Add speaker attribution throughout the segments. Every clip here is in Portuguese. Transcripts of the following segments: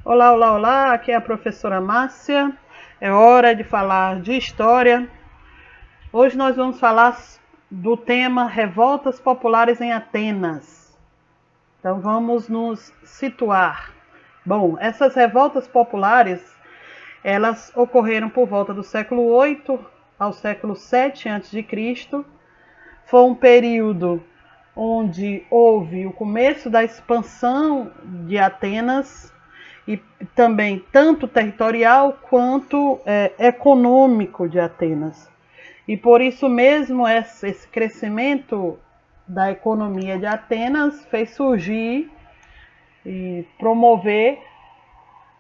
Speaker 1: Olá, olá, olá, aqui é a professora Márcia. É hora de falar de história. Hoje nós vamos falar do tema Revoltas Populares em Atenas. Então vamos nos situar. Bom, essas revoltas populares, elas ocorreram por volta do século 8 ao século 7 a.C. Foi um período onde houve o começo da expansão de Atenas, e também tanto territorial quanto econômico de Atenas. E por isso mesmo esse crescimento da economia de Atenas fez surgir e promover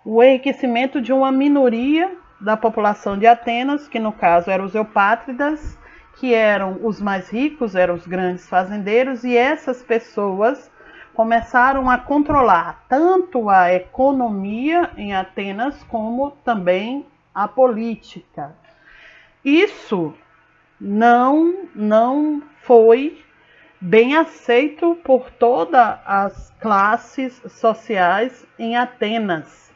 Speaker 1: o enriquecimento de uma minoria da população de Atenas, que no caso eram os eupátridas, que eram os mais ricos, eram os grandes fazendeiros, e essas pessoas começaram a controlar tanto a economia em Atenas como também a política. Isso não foi bem aceito por todas as classes sociais em Atenas.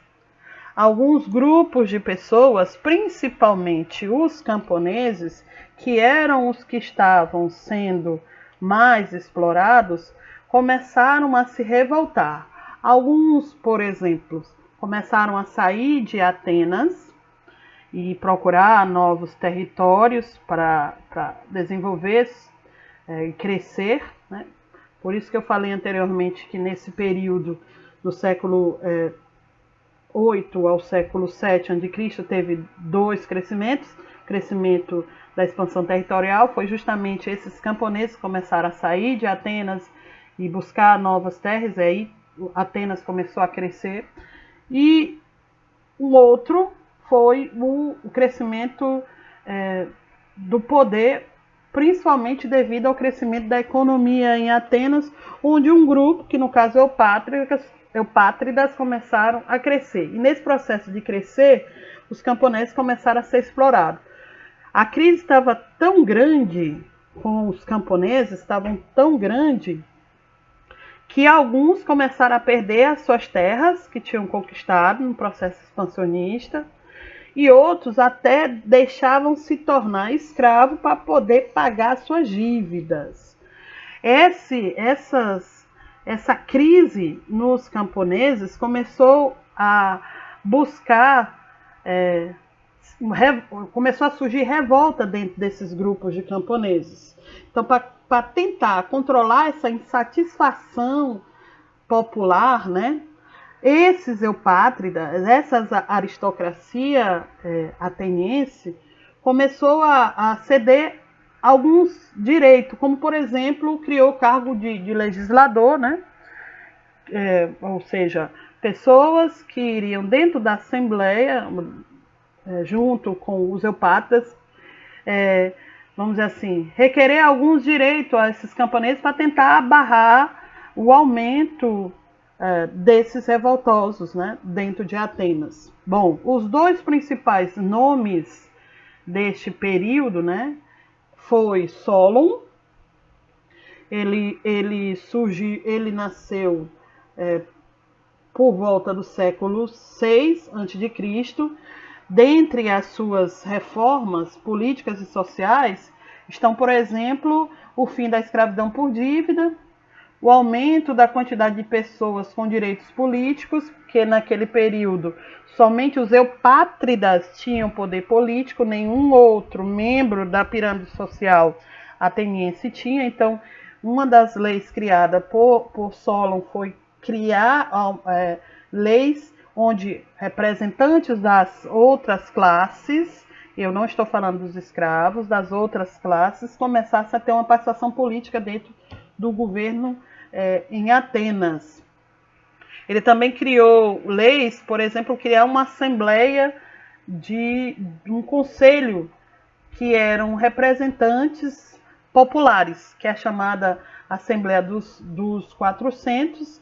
Speaker 1: Alguns grupos de pessoas, principalmente os camponeses, que eram os que estavam sendo mais explorados, começaram a se revoltar. Alguns, por exemplo, começaram a sair de Atenas e procurar novos territórios para desenvolver e crescer, né? Por isso que eu falei anteriormente que nesse período do século 8 ao século 7 a.C. teve dois crescimentos. O crescimento da expansão territorial foi justamente esses camponeses que começaram a sair de Atenas e buscar novas terras, e aí Atenas começou a crescer. E o outro foi o crescimento do poder, principalmente devido ao crescimento da economia em Atenas, onde um grupo, que no caso é eupátridas, começaram a crescer. E nesse processo de crescer, os camponeses começaram a ser explorados. A crise estava tão grande com os camponeses, estavam tão grande, que alguns começaram a perder as suas terras que tinham conquistado no processo expansionista, e outros até deixavam se tornar escravos para poder pagar suas dívidas. Essa crise nos camponeses começou a buscar, começou a surgir revolta dentro desses grupos de camponeses. Então, para tentar controlar essa insatisfação popular, né, esses eupátridas, essa aristocracia ateniense, começou a ceder alguns direitos, como por exemplo, criou o cargo de legislador, né? Ou seja, pessoas que iriam dentro da Assembleia, junto com os eupátridas, vamos dizer assim, requerer alguns direitos a esses camponeses para tentar barrar o aumento desses revoltosos, né, dentro de Atenas. Bom, os dois principais nomes deste período, né, foi Solon. Ele nasceu por volta do século 6 a.C. Dentre as suas reformas políticas e sociais estão, por exemplo, o fim da escravidão por dívida, o aumento da quantidade de pessoas com direitos políticos, porque naquele período somente os eupátridas tinham poder político, nenhum outro membro da pirâmide social ateniense tinha. Então, uma das leis criadas por Solon foi criar leis onde representantes das outras classes, eu não estou falando dos escravos, das outras classes, começassem a ter uma participação política dentro do governo em Atenas. Ele também criou leis, por exemplo, criar uma assembleia de um conselho que eram representantes populares, que é a chamada Assembleia dos 400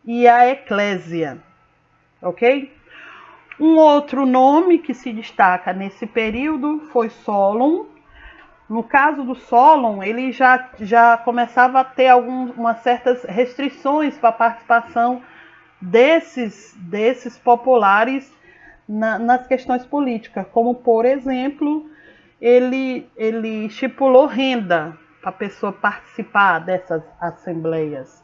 Speaker 1: e a Eclésia, ok? Um outro nome que se destaca nesse período foi Solon. No caso do Solon, ele já começava a ter umas certas restrições para a participação desses populares nas questões políticas, como, por exemplo, ele estipulou renda para a pessoa participar dessas assembleias,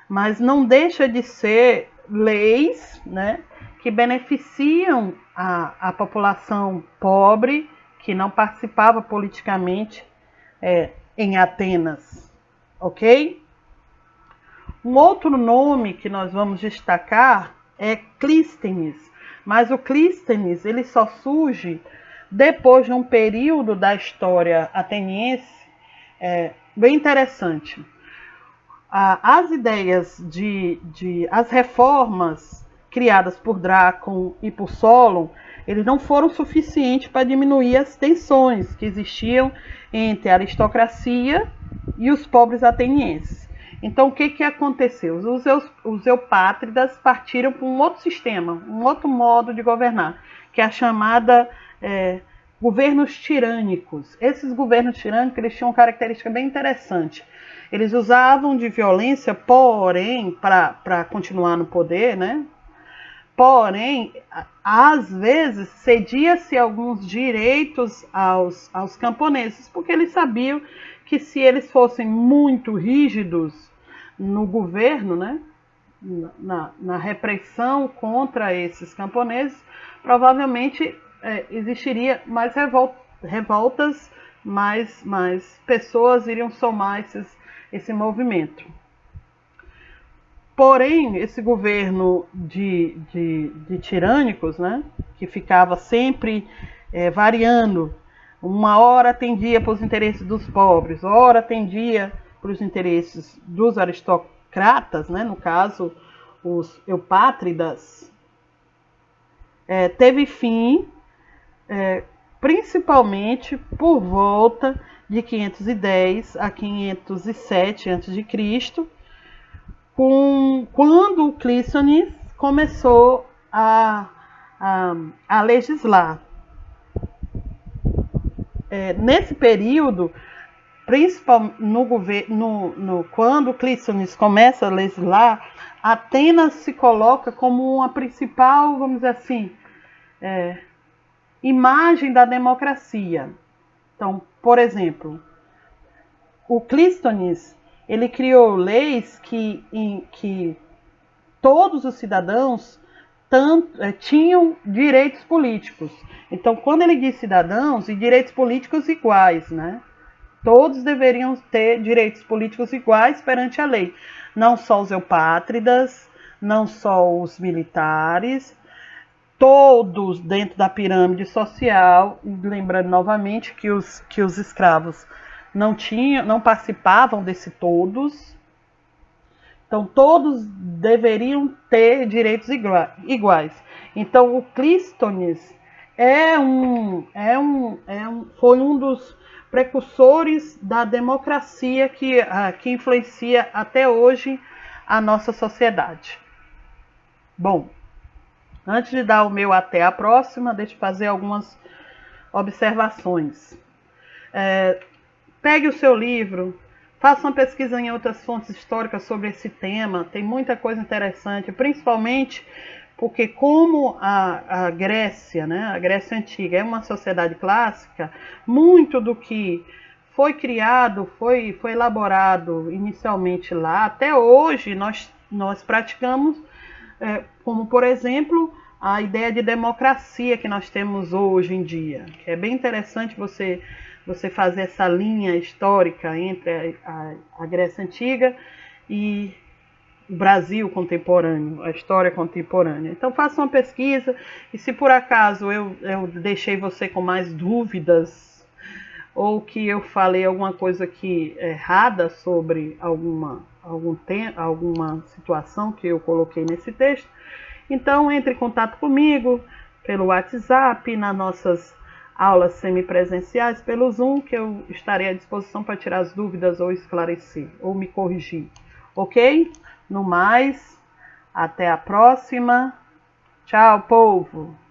Speaker 1: mas não deixa de ser leis, né, que beneficiam a população pobre que não participava politicamente em Atenas, ok? Um outro nome que nós vamos destacar é Clístenes, mas o Clístenes ele só surge depois de um período da história ateniense bem interessante. As ideias as reformas criadas por Drácon e por Solon, eles não foram suficientes para diminuir as tensões que existiam entre a aristocracia e os pobres atenienses. Então, o que aconteceu? Os eupátridas partiram para um outro sistema, um outro modo de governar, que é a chamada governos tirânicos. Esses governos tirânicos eles tinham uma característica bem interessante. Eles usavam de violência, porém, para continuar no poder, né? Porém, às vezes, cedia-se alguns direitos aos camponeses, porque eles sabiam que se eles fossem muito rígidos no governo, né, na repressão contra esses camponeses, provavelmente existiria mais revoltas, mais pessoas iriam somar esse movimento. Porém, esse governo de tirânicos, né, que ficava sempre variando, uma hora atendia para os interesses dos pobres, hora atendia para os interesses dos aristocratas, né, no caso, os eupátridas, teve fim principalmente por volta de 510 a 507 a.C., quando o Clístenes começou a legislar. Nesse período, principalmente quando o Clístenes começa a legislar, Atenas se coloca como uma principal, vamos dizer assim, imagem da democracia. Então, por exemplo, o Clístenes ele criou leis que todos os cidadãos tinham direitos políticos. Então, quando ele diz cidadãos, e direitos políticos iguais, né? Todos deveriam ter direitos políticos iguais perante a lei. Não só os eupátridas, não só os militares, todos dentro da pirâmide social. Lembrando novamente que os escravos não participavam desse todos. Então, todos deveriam ter direitos iguais. Então, o Clístenes foi um dos precursores da democracia que influencia até hoje a nossa sociedade. Bom, antes de dar o meu até a próxima, deixa eu fazer algumas observações. Pegue o seu livro, faça uma pesquisa em outras fontes históricas sobre esse tema, tem muita coisa interessante, principalmente porque como a Grécia, né, a Grécia Antiga é uma sociedade clássica, muito do que foi criado, foi elaborado inicialmente lá, até hoje nós praticamos, como por exemplo, a ideia de democracia que nós temos hoje em dia, que é bem interessante você fazer essa linha histórica entre a Grécia Antiga e o Brasil contemporâneo, a história contemporânea. Então faça uma pesquisa e se por acaso eu deixei você com mais dúvidas ou que eu falei alguma coisa aqui errada sobre alguma situação que eu coloquei nesse texto, então entre em contato comigo pelo WhatsApp, nas nossas aulas semipresenciais, pelo Zoom, que eu estarei à disposição para tirar as dúvidas ou esclarecer, ou me corrigir. Ok? No mais, até a próxima. Tchau, povo!